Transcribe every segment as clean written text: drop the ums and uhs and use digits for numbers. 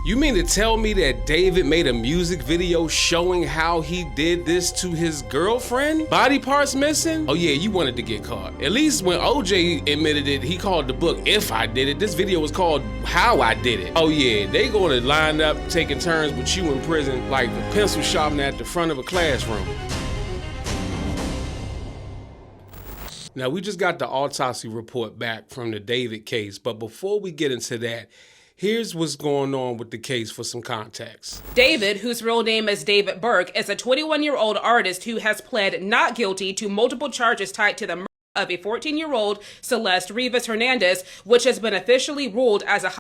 You mean to tell me that David made a music video showing how he did this to his girlfriend? Body parts missing? Oh yeah, you wanted to get caught. At least when OJ admitted it, he called the book If I Did It. This video was called How I Did It. Oh yeah, they gonna line up taking turns with you in prison like the pencil sharpener at the front of a classroom. Now we just got the autopsy report back from the David case, but before we get into that, here's what's going on with the case for some context. David, whose real name is David Burke, is a 21-year-old artist who has pled not guilty to multiple charges tied to the murder of a 14-year-old Celeste Hernandez, which has been officially ruled as a homicide.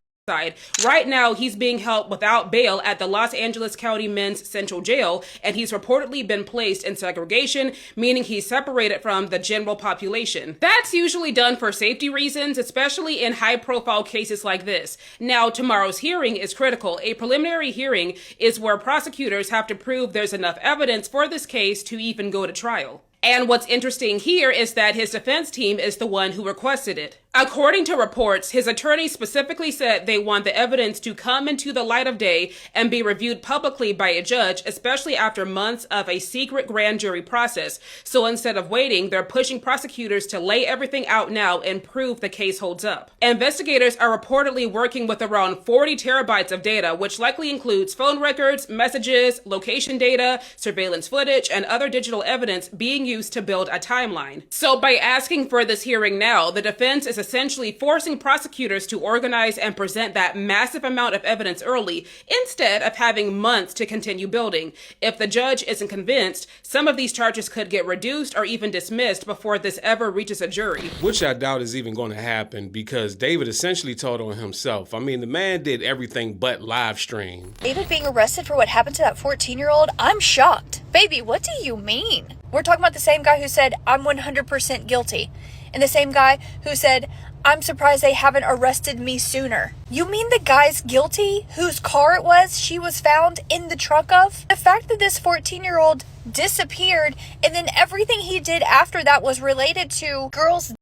Right now, he's being held without bail at the Los Angeles County Men's Central Jail, and he's reportedly been placed in segregation, meaning he's separated from the general population. That's usually done for safety reasons, especially in high-profile cases like this. Now, tomorrow's hearing is critical. A preliminary hearing is where prosecutors have to prove there's enough evidence for this case to even go to trial. And what's interesting here is that his defense team is the one who requested it. According to reports, his attorney specifically said they want the evidence to come into the light of day and be reviewed publicly by a judge, especially after months of a secret grand jury process. So instead of waiting, they're pushing prosecutors to lay everything out now and prove the case holds up. Investigators are reportedly working with around 40 terabytes of data, which likely includes phone records, messages, location data, surveillance footage, and other digital evidence being used to build a timeline. So by asking for this hearing now, the defense is essentially forcing prosecutors to organize and present that massive amount of evidence early instead of having months to continue building. If the judge isn't convinced, some of these charges could get reduced or even dismissed before this ever reaches a jury. Which I doubt is even going to happen because David essentially told on himself. I mean, the man did everything but live stream. David being arrested for what happened to that 14-year-old? I'm shocked. Baby, what do you mean? We're talking about the same guy who said, I'm 100% guilty. And the same guy who said, I'm surprised they haven't arrested me sooner. You mean the guy's guilty whose car it was she was found in the trunk of? The fact that this 14-year-old disappeared and then everything he did after that was related to girls'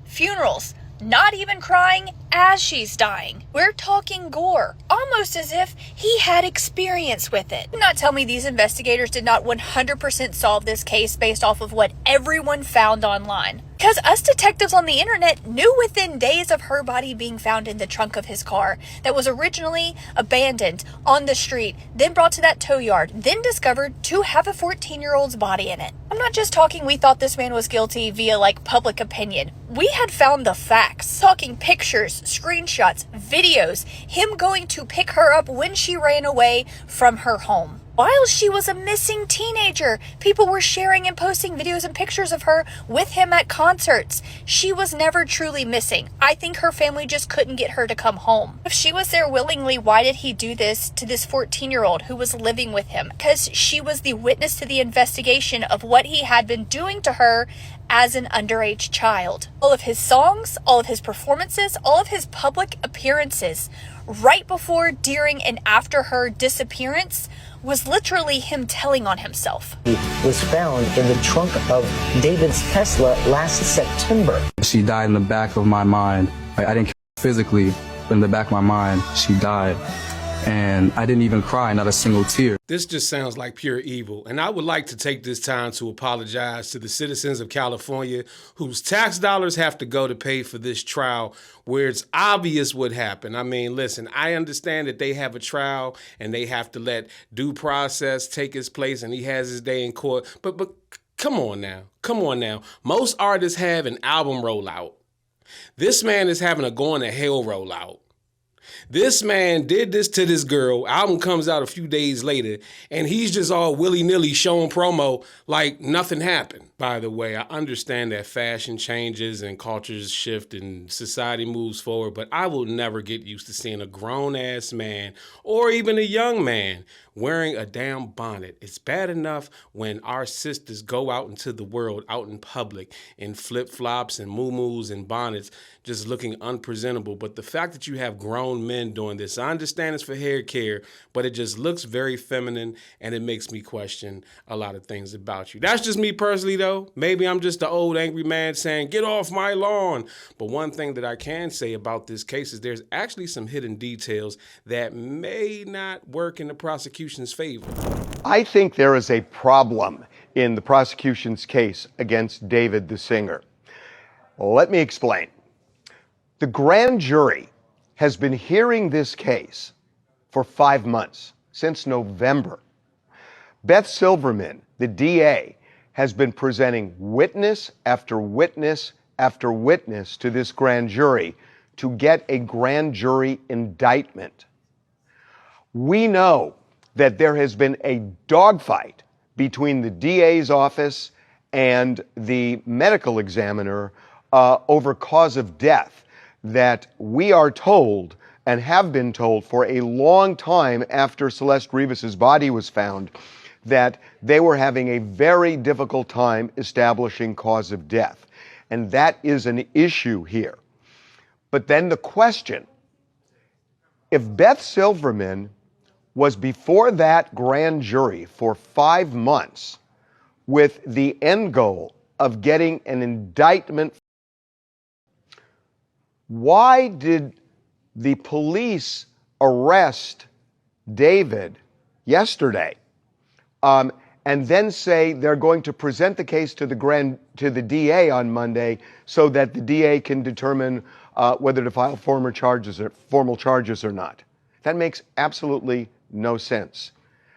funerals, not even crying as she's dying. We're talking gore, almost as if he had experience with it. Do not tell me these investigators did not 100% solve this case based off of what everyone found online. Because us detectives on the internet knew within days of her body being found in the trunk of his car that was originally abandoned on the street, then brought to that tow yard, then discovered to have a 14-year-old's body in it. I'm not just talking we thought this man was guilty via like public opinion. We had found the facts, talking pictures, screenshots, videos, him going to pick her up when she ran away from her home. While she was a missing teenager, people were sharing and posting videos and pictures of her with him at concerts. She was never truly missing. I think her family just couldn't get her to come home. If she was there willingly, why did he do this to this 14-year-old who was living with him? Because she was the witness to the investigation of what he had been doing to her as an underage child. All of his songs, all of his performances, all of his public appearances, right before, during, and after her disappearance, was literally him telling on himself. He was found in the trunk of David's Tesla last September. She died in the back of my mind. I didn't physically, but in the back of my mind, she died. And I didn't even cry, not a single tear. This just sounds like pure evil, and I would like to take this time to apologize to the citizens of California whose tax dollars have to go to pay for this trial where it's obvious what happened. I mean, listen, I understand that they have a trial and they have to let due process take its place and he has his day in court, but come on now. Most artists have an album rollout. This man is having a going to hell rollout. This man did this to this girl, album comes out a few days later, and he's just all willy-nilly showing promo like nothing happened. By the way, I understand that fashion changes and cultures shift and society moves forward, but I will never get used to seeing a grown-ass man or even a young man wearing a damn bonnet. It's bad enough when our sisters go out into the world, out in public, in flip-flops and muumuus and bonnets, just looking unpresentable. But the fact that you have grown men doing this, I understand it's for hair care, but it just looks very feminine and it makes me question a lot of things about you. That's just me personally, though. know, maybe I'm just the old angry man saying, get off my lawn. But one thing that I can say about this case is there's actually some hidden details that may not work in the prosecution's favor. I think there is a problem in the prosecution's case against David the singer. Let me explain. The grand jury has been hearing this case for 5 months, since November. Beth Silverman, the DA, has been presenting witness after witness after witness to this grand jury to get a grand jury indictment. We know that there has been a dogfight between the DA's office and the medical examiner over cause of death that we are told and have been told for a long time after Celeste Rivas's body was found that they were having a very difficult time establishing cause of death. And that is an issue here. But then the question, if Beth Silverman was before that grand jury for 5 months with the end goal of getting an indictment, why did the police arrest David yesterday and then say they're going to present the case to the DA on Monday so that the DA can determine whether to file formal charges or not? That makes absolutely no sense,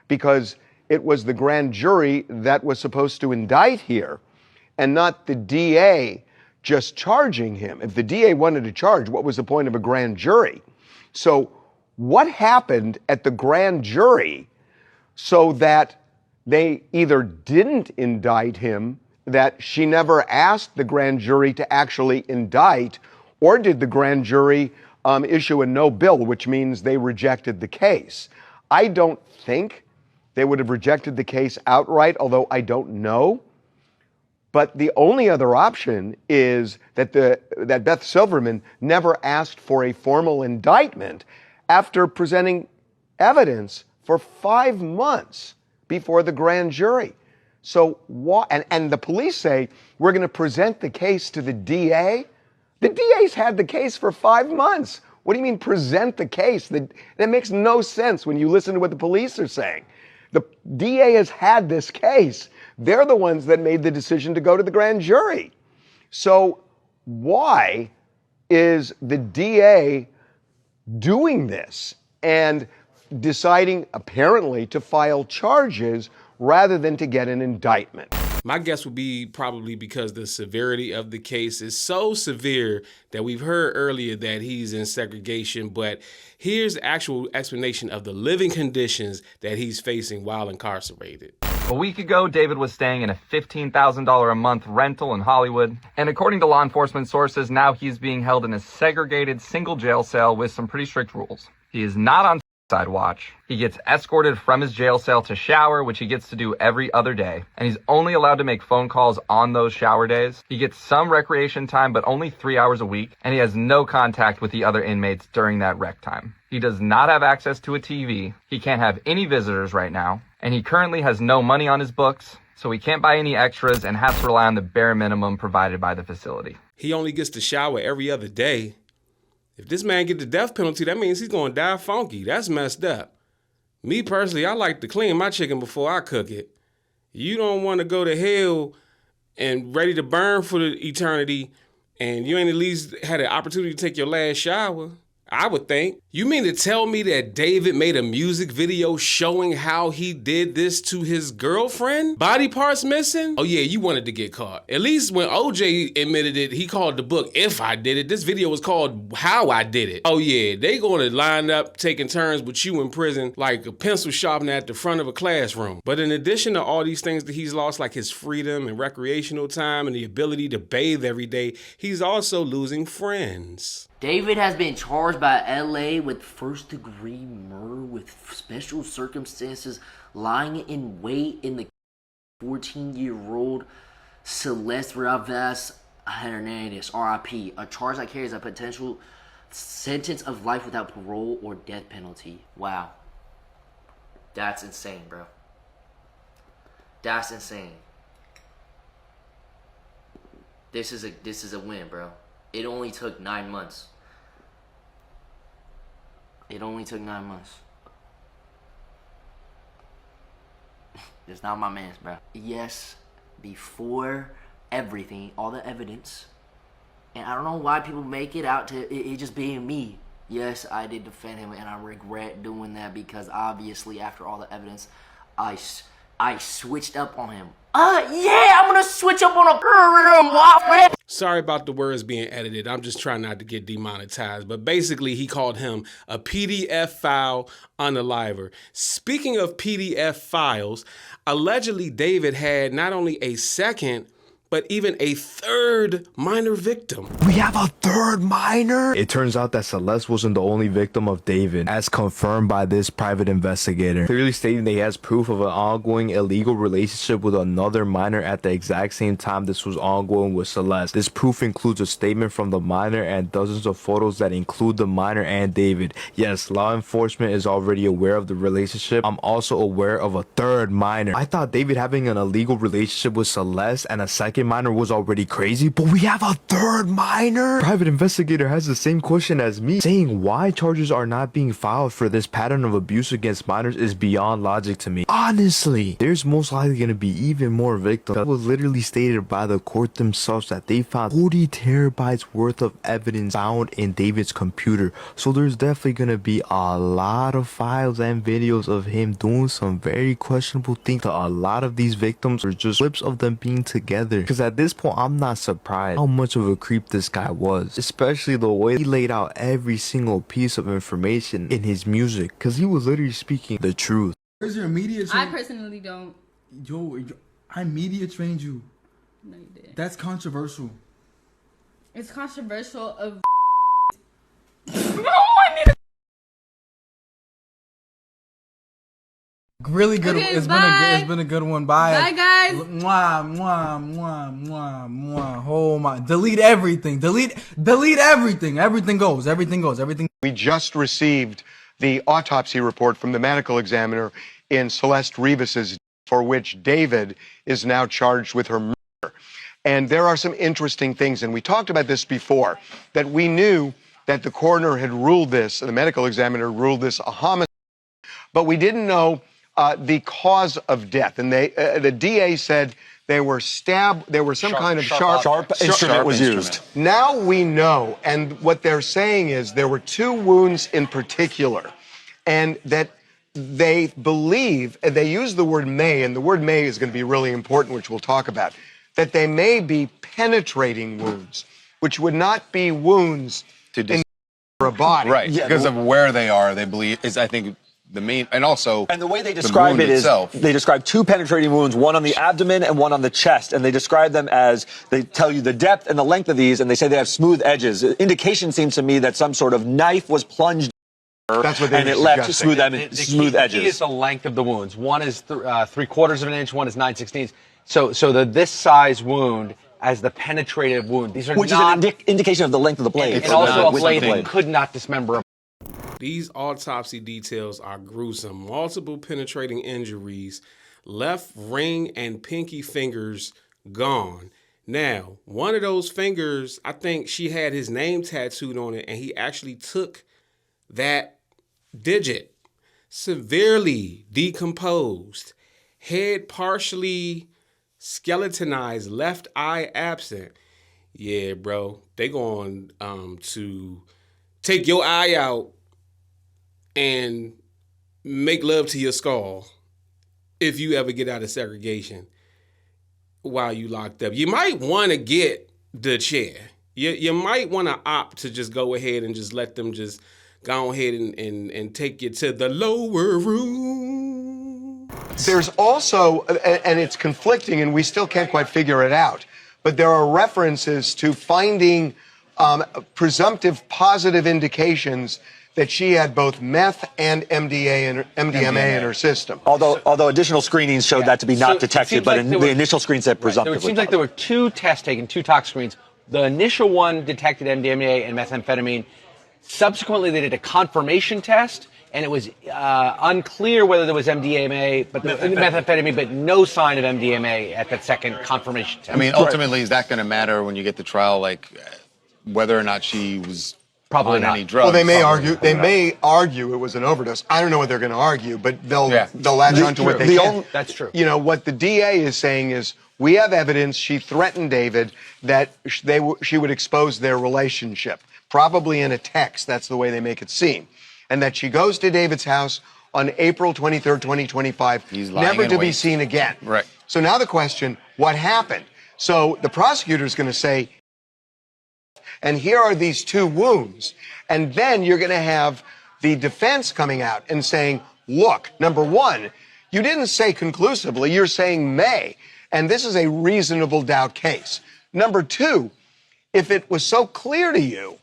because it was the grand jury that was supposed to indict here and not the DA just charging him. If the DA wanted to charge, what was the point of a grand jury? So what happened at the grand jury so that they either didn't indict him, that she never asked the grand jury to actually indict, or did the grand jury issue a no bill, which means they rejected the case? I don't think they would have rejected the case outright, although I don't know. But the only other option is that Beth Silverman never asked for a formal indictment after presenting evidence for 5 months before the grand jury. So why? And the police say we're going to present the case to the DA. The DA's had the case for 5 months. What do you mean present the case? That makes no sense when you listen to what the police are saying. The DA has had this case. They're the ones that made the decision to go to the grand jury. So why is the DA doing this and deciding apparently to file charges rather than to get an indictment? My guess would be probably because the severity of the case is so severe that we've heard earlier that he's in segregation, but here's the actual explanation of the living conditions that he's facing while incarcerated. A week ago, David was staying in a $15,000 a month rental in Hollywood, and according to law enforcement sources, now he's being held in a segregated single jail cell with some pretty strict rules. He is not on side watch. He gets escorted from his jail cell to shower, which he gets to do every other day, and he's only allowed to make phone calls on those shower days. He gets some recreation time, but only 3 hours a week, and he has no contact with the other inmates during that rec time. He does not have access to a TV. He can't have any visitors right now, and he currently has no money on his books, so he can't buy any extras and has to rely on the bare minimum provided by the facility. He only gets to shower every other day. If this man get the death penalty, that means he's going to die funky. That's messed up. Me personally, I like to clean my chicken before I cook it. You don't want to go to hell and ready to burn for the eternity, and you ain't at least had an opportunity to take your last shower, I would think. You mean to tell me that David made a music video showing how he did this to his girlfriend? Body parts missing? Oh yeah, you wanted to get caught. At least when OJ admitted it, he called the book If I Did It. This video was called How I Did It. Oh yeah, they gonna line up taking turns with you in prison like a pencil sharpener at the front of a classroom. But in addition to all these things that he's lost, like his freedom and recreational time and the ability to bathe every day, he's also losing friends. David has been charged by LA with first-degree murder with special circumstances, lying in wait in the 14-year-old Celeste Hernandez, RIP, a charge that carries a potential sentence of life without parole or death penalty. Wow. That's insane, bro. That's insane. This is a win, bro. It only took 9 months. It only took 9 months. It's not my man's, bro. Yes, before everything, all the evidence, and I don't know why people make it out to it just being me. Yes, I did defend him, and I regret doing that because obviously after all the evidence, I switched up on him. Yeah, I'm gonna switch up on a. Sorry about the words being edited. I'm just trying not to get demonetized. But basically, he called him a PDF file unaliver. Speaking of PDF files, allegedly David had not only a second, but even a third minor victim. We have a third minor? It turns out that Celeste wasn't the only victim of David, as confirmed by this private investigator, clearly stating that he has proof of an ongoing illegal relationship with another minor at the exact same time this was ongoing with Celeste. This proof includes a statement from the minor and dozens of photos that include the minor and David. Yes, law enforcement is already aware of the relationship. I'm also aware of a third minor. I thought David having an illegal relationship with Celeste and a second minor was already crazy, but we have a third minor? Private investigator has the same question as me, saying why charges are not being filed for this pattern of abuse against minors is beyond logic to me. Honestly, there's most likely going to be even more victims. It was literally stated by the court themselves that they found 40 terabytes worth of evidence found in David's computer, so there's definitely going to be a lot of files and videos of him doing some very questionable things. A lot of these victims are just clips of them being together. Because at this point, I'm not surprised how much of a creep this guy was. Especially the way he laid out every single piece of information in his music. Because he was literally speaking the truth. Where's your media I personally don't. I media trained you. No, you didn't. That's controversial. It's controversial of... Really good. Okay, it's been a good one. Bye. Bye, guys. Mwah, mwah, mwah, mwah, mwah. Oh my! Delete everything. Delete everything. Everything goes. Everything. We just received the autopsy report from the medical examiner in Celeste Rivas's, for which David is now charged with her murder. And there are some interesting things, and we talked about this before, that we knew that the coroner had ruled this, the medical examiner ruled this a homicide, but we didn't know the cause of death. And the DA said they were stabbed, there was some kind of sharp instrument was used. Now we know, and what they're saying is there were 2 wounds in particular, and that they believe, and they use the word may, and the word may is going to be really important, which we'll talk about, that they may be penetrating wounds, which would not be wounds in a body. Right, yeah, because of where they are, they believe, is I think the main, and also and the way they describe it is they describe 2 penetrating wounds, one on the abdomen and one on the chest, and they describe them as, they tell you the depth and the length of these, and they say they have smooth edges. Indication seems to me that some sort of knife was plunged. That's what they and it left smooth edges. Key is the length of the wounds. One is 3/4 of an inch. One is 9/16. So this size wound as the penetrative wound. These are which not is an indication of the length of the blade. And also a blade that could not dismember a. These autopsy details are gruesome. Multiple penetrating injuries, left ring and pinky fingers gone. Now, one of those fingers, I think she had his name tattooed on it, and he actually took that digit. Severely decomposed, head partially skeletonized, left eye absent. Yeah, bro, they going to take your eye out and make love to your skull if you ever get out of segregation while you locked up. You might want to get the chair. You might want to opt to just go ahead and just let them just go ahead and take you to the lower room. There's also, and it's conflicting and we still can't quite figure it out, but there are references to finding presumptive positive indications that she had both meth and MDMA in her system. Although additional screenings showed that to be not detected, but the initial screen said presumptively. It seems like there were 2 tests taken, 2 tox screens. The initial one detected MDMA and methamphetamine. Subsequently, they did a confirmation test, and it was unclear whether there was MDMA, but methamphetamine, but no sign of MDMA at that second confirmation test. I mean, ultimately, is that going to matter when you get to trial, like whether or not she was probably on not any drugs? Well, they may argue. They may argue it was an overdose. I don't know what they're going to argue, but they'll latch onto what they can. That's true. You know what the DA is saying is, we have evidence she threatened David that she would expose their relationship, probably in a text. That's the way they make it seem, and that she goes to David's house on April 23rd, 2025, never to be seen again. Right. So now the question: what happened? So the prosecutor is going to say, and here are these two wounds. And then you're going to have the defense coming out and saying, look, number one, you didn't say conclusively, you're saying may. And this is a reasonable doubt case. Number two, if it was so clear to you,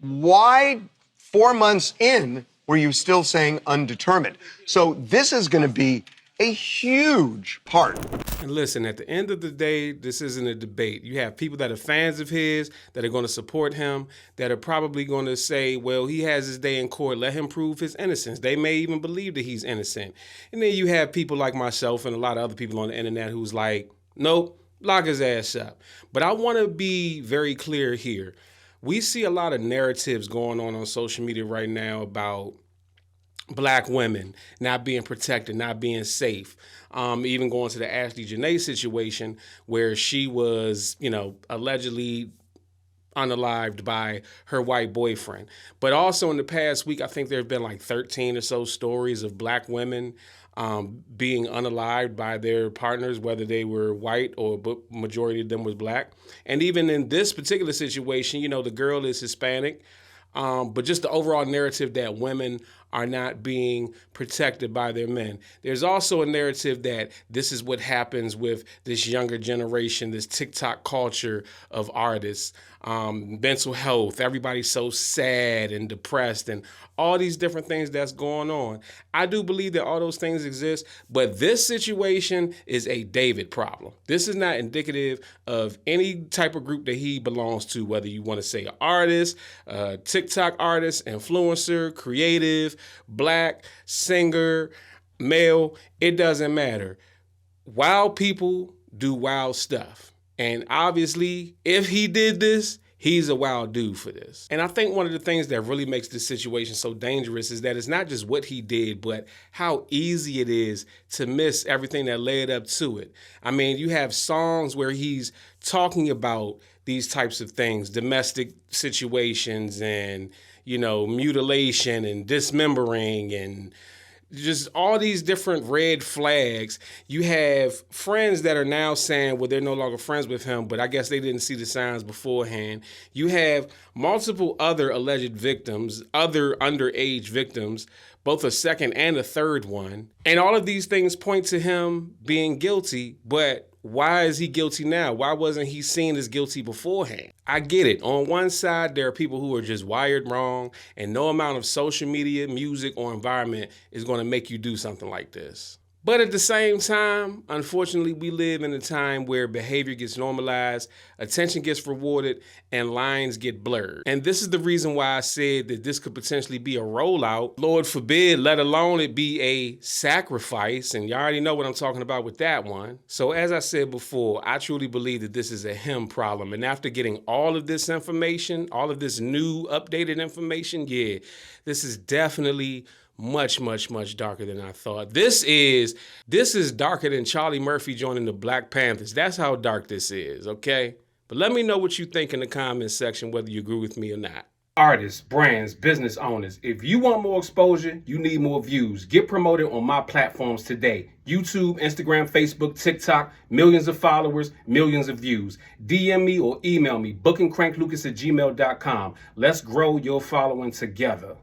why 4 months in were you still saying undetermined? So this is going to be a huge part. And listen, at the end of the day, this isn't a debate. You have people that are fans of his, that are going to support him, that are probably going to say, well, he has his day in court, let him prove his innocence. They may even believe that he's innocent. And then you have people like myself and a lot of other people on the internet who's like, nope, lock his ass up. But I want to be very clear here. We see a lot of narratives going on social media right now about Black women not being protected, not being safe. Even going to the Ashley Janae situation where she was, allegedly unalived by her white boyfriend. But also in the past week, I think there have been like 13 or so stories of Black women being unalived by their partners, whether they were white or majority of them was Black. And even in this particular situation, the girl is Hispanic. But just the overall narrative that women are not being protected by their men. There's also a narrative that this is what happens with this younger generation, this TikTok culture of artists, mental health, everybody's so sad and depressed and all these different things that's going on. I do believe that all those things exist, but this situation is a David problem. This is not indicative of any type of group that he belongs to, whether you want to say an artist, TikTok artist, influencer, creative, Black, singer, male, it doesn't matter. Wild people do wild stuff. And obviously, if he did this, he's a wild dude for this. And I think one of the things that really makes this situation so dangerous is that it's not just what he did, but how easy it is to miss everything that led up to it. I mean, you have songs where he's talking about these types of things, domestic situations and, mutilation and dismembering and just all these different red flags. You have friends that are now saying, well, they're no longer friends with him, but I guess they didn't see the signs beforehand. You have multiple other alleged victims, other underage victims, both a second and a third one. And all of these things point to him being guilty, but why is he guilty now? Why wasn't he seen as guilty beforehand? I get it. On one side, there are people who are just wired wrong, and no amount of social media, music, or environment is going to make you do something like this. But at the same time, unfortunately, we live in a time where behavior gets normalized, attention gets rewarded, and lines get blurred. And this is the reason why I said that this could potentially be a rollout. Lord forbid, let alone it be a sacrifice. And you already know what I'm talking about with that one. So as I said before, I truly believe that this is a him problem. And after getting all of this information, all of this new updated information, yeah, this is definitely much, much, much darker than I thought. This is darker than Charlie Murphy joining the Black Panthers. That's how dark this is, okay? But let me know what you think in the comments section, whether you agree with me or not. Artists, brands, business owners, if you want more exposure, you need more views. Get promoted on my platforms today. YouTube, Instagram, Facebook, TikTok, millions of followers, millions of views. DM me or email me, bookandcranklucas@gmail.com. Let's grow your following together.